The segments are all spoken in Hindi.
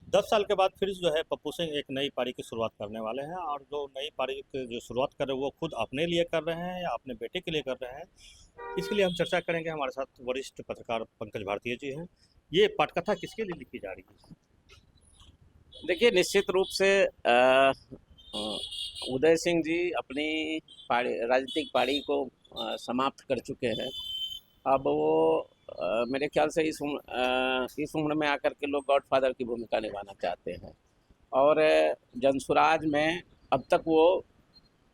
10 साल के बाद फिर जो है पप्पू सिंह एक नई पारी की शुरुआत करने वाले हैं, और जो नई पारी की जो शुरुआत कर रहे हैं वो खुद अपने लिए कर रहे हैं या अपने बेटे के लिए कर रहे हैं, इसके लिए हम चर्चा करेंगे। हमारे साथ वरिष्ठ पत्रकार पंकज भारतीय जी हैं। ये पटकथा किसके लिए लिखी जा रही है? देखिए, निश्चित रूप से उदय सिंह जी अपनी राजनीतिक पारी को समाप्त कर चुके हैं। अब वो मेरे ख्याल से इस उम्र में आकर के लोग गॉडफादर की भूमिका निभाना चाहते हैं, और जनसुराज में अब तक वो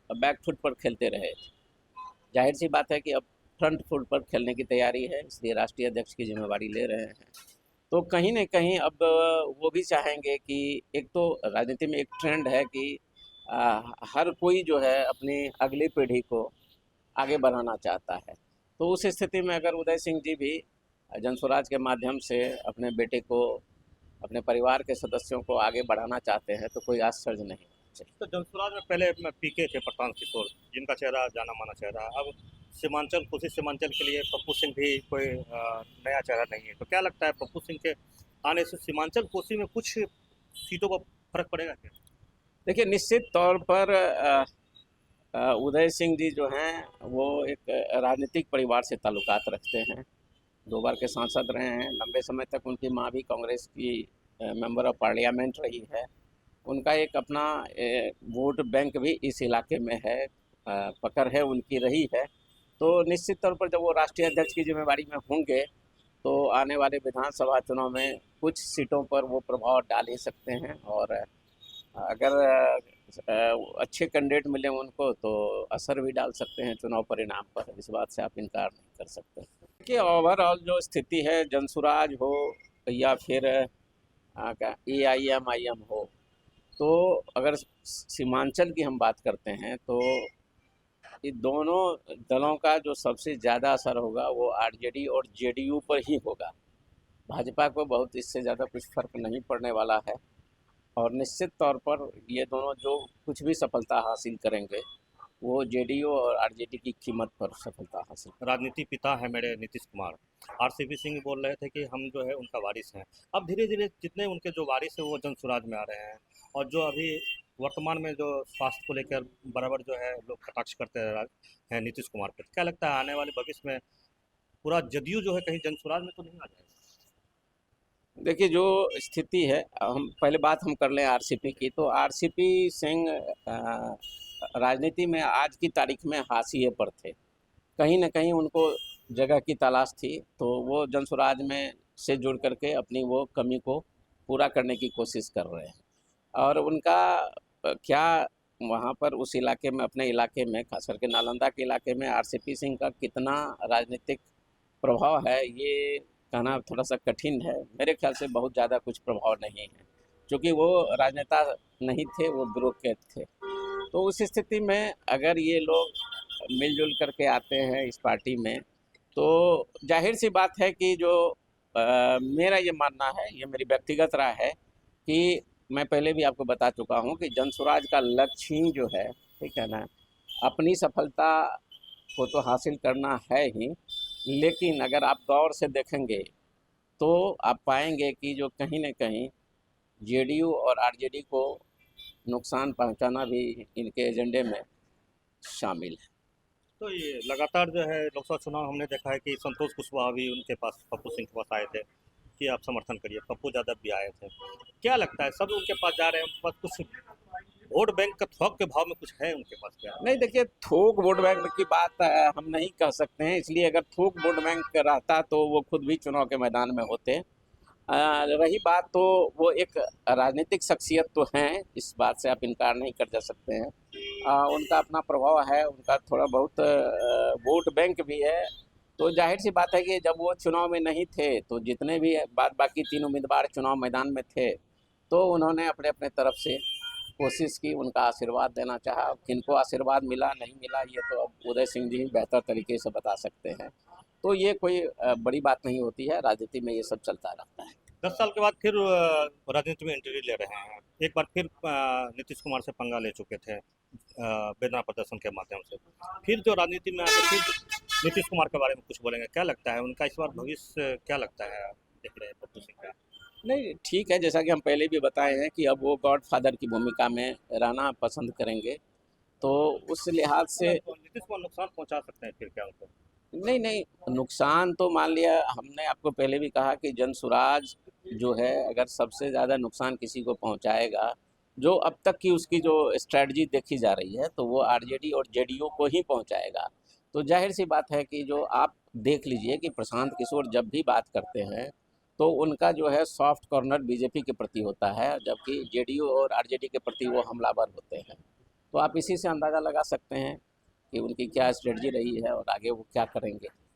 बैक फुट पर खेलते रहे। जाहिर सी बात है कि अब फ्रंट फुट पर खेलने की तैयारी है, इसलिए राष्ट्रीय अध्यक्ष की जिम्मेवारी ले रहे हैं। तो कहीं न कहीं अब वो भी चाहेंगे कि एक तो राजनीति में एक ट्रेंड है कि हर कोई जो है अपनी अगली पीढ़ी को आगे बढ़ाना चाहता है। तो उस स्थिति में अगर उदय सिंह जी भी जनसुराज के माध्यम से अपने बेटे को, अपने परिवार के सदस्यों को आगे बढ़ाना चाहते हैं, तो कोई आश्चर्य नहीं होना चाहिए। तो जनसुराज में पहले में पीके थे, प्रशांत किशोर, जिनका चेहरा जाना माना चेहरा। अब सीमांचल, कोसी सीमांचल के लिए पप्पू सिंह भी कोई नया चेहरा नहीं है। तो क्या लगता है पप्पू सिंह के आने से सीमांचल कोसी में कुछ सीटों पर फर्क पड़ेगा क्या? देखिए, निश्चित तौर पर उदय सिंह जी जो हैं वो एक राजनीतिक परिवार से ताल्लुकात रखते हैं। 2 बार के सांसद रहे हैं। लंबे समय तक उनकी माँ भी कांग्रेस की मेंबर ऑफ पार्लियामेंट रही है। उनका एक अपना वोट बैंक भी इस इलाके में है, पकड़ है उनकी रही है। तो निश्चित तौर पर जब वो राष्ट्रीय अध्यक्ष की जिम्मेवारी में होंगे, तो आने वाले विधानसभा चुनाव में कुछ सीटों पर वो प्रभाव डाल ही सकते हैं, और अगर अच्छे कैंडिडेट मिले उनको तो असर भी डाल सकते हैं चुनाव परिणाम पर। इस बात से आप इनकार नहीं कर सकते। देखिए, ओवरऑल जो स्थिति है, जनसुराज हो या फिर AIM हो, तो अगर सीमांचल की हम बात करते हैं तो ये दोनों दलों का जो सबसे ज़्यादा असर होगा वो RJD और JDU पर ही होगा। भाजपा को बहुत इससे ज़्यादा कुछ फर्क नहीं पड़ने वाला है, और निश्चित तौर पर ये दोनों जो कुछ भी सफलता हासिल करेंगे वो JDU और RJD की कीमत पर सफलता हासिल। राजनीति पिता है मेरे नीतीश कुमार। RCP सिंह बोल रहे थे कि हम जो है उनका वारिस हैं। अब धीरे धीरे जितने उनके जो वारिस है वो जनसुराज में आ रहे हैं, और जो अभी वर्तमान में जो स्वास्थ्य को लेकर बराबर जो है लोग कटाक्ष करते हैं नीतीश कुमार पर। क्या लगता है आने वाले भविष्य में पूरा जदयू जो है कहीं जनसुराज में तो नहीं आ जाएगा? देखिए, जो स्थिति है, हम पहले बात हम कर लें RCP की, तो RCP सिंह राजनीति में आज की तारीख में हाशिए पर थे। कहीं न कहीं उनको जगह की तलाश थी, तो वो जनसुराज में से जुड़ करके अपनी वो कमी को पूरा करने की कोशिश कर रहे हैं। और उनका क्या वहाँ पर उस इलाके में, अपने इलाके में, खास करके नालंदा के इलाके में RCP सिंह का कितना राजनीतिक प्रभाव है, ये कहना थोड़ा-सा कठिन है। मेरे ख्याल से बहुत ज़्यादा कुछ प्रभाव नहीं है, क्योंकि वो राजनेता नहीं थे, वो ब्यूरोक्रेट थे। तो उस स्थिति में अगर ये लोग मिल-जुल करके आते हैं इस पार्टी में, तो ज़ाहिर-सी बात है कि जो मेरा ये मानना है, ये मेरी व्यक्तिगत राय है कि मैं पहले भी आपको बता चुका हूँ कि जनसुराज का लक्ष्य ही जो है, ठीक है ना, अपनी सफलता को तो हासिल करना है ही, लेकिन अगर आप गौर से देखेंगे तो आप पाएंगे कि जो कहीं न कहीं JDU और RJD को नुकसान पहुंचाना भी इनके एजेंडे में शामिल है। तो ये लगातार जो है लोकसभा चुनाव हमने देखा है कि संतोष कुशवाहा भी उनके पास, पप्पू सिंह के पास आए थे कि आप समर्थन करिए। पप्पू यादव भी आए थे। क्या लगता है सब उनके पास जा रहे हैं, उनके पास कुछ वोट बैंक का थोक के भाव में कुछ है उनके पास क्या? नहीं, देखिए, थोक वोट बैंक की बात हम नहीं कह सकते हैं, इसलिए अगर थोक वोट बैंक रहता तो वो खुद भी चुनाव के मैदान में होते। रही बात, तो वो एक राजनीतिक शख्सियत तो हैं, इस बात से आप इनकार नहीं कर जा सकते हैं। उनका अपना प्रभाव है, उनका थोड़ा बहुत वोट बैंक भी है। तो जाहिर सी बात है कि जब वो चुनाव में नहीं थे, तो जितने भी बाद बाकी 3 उम्मीदवार चुनाव मैदान में थे, तो उन्होंने अपने अपने तरफ से कोशिश की, उनका आशीर्वाद देना चाहा। किनको आशीर्वाद मिला नहीं मिला, ये तो अब उदय सिंह जी बेहतर तरीके से बता सकते हैं। तो ये कोई बड़ी बात नहीं होती है, राजनीति में ये सब चलता रहता है। 10 साल के बाद फिर राजनीति में एंट्री ले रहे हैं। एक बार फिर नीतीश कुमार से पंगा ले चुके थे बेदना प्रदर्शन के माध्यम से। फिर जो राजनीति में आके फिर नीतीश कुमार के बारे में कुछ बोलेंगे, क्या लगता है उनका इस बार भविष्य क्या लगता है, देख रहे हैं पप्पू सिंह का? नहीं, ठीक है, जैसा कि हम पहले भी बताए हैं कि अब वो गॉडफादर की भूमिका में रहना पसंद करेंगे, तो उस लिहाज से मतलब नीतीश कुमार नुकसान पहुंचा सकते हैं फिर क्या उनको? नहीं, नहीं, नुकसान तो मान लिया, हमने आपको पहले भी कहा कि जनसुराज जो है, अगर सबसे ज़्यादा नुकसान किसी को पहुंचाएगा, जो अब तक की उसकी जो स्ट्रैटेजी देखी जा रही है, तो वो आरजेडी और जेडीयू को ही पहुंचाएगा। तो ज़ाहिर-सी बात है कि जो आप देख लीजिए कि प्रशांत किशोर जब भी बात करते हैं, तो उनका जो है सॉफ्ट कॉर्नर बीजेपी के प्रति होता है, जबकि जेडीयू और आरजेडी के प्रति वो हमलावर होते हैं। तो आप इसी से अंदाज़ा लगा सकते हैं कि उनकी क्या स्ट्रेटजी रही है और आगे वो क्या करेंगे।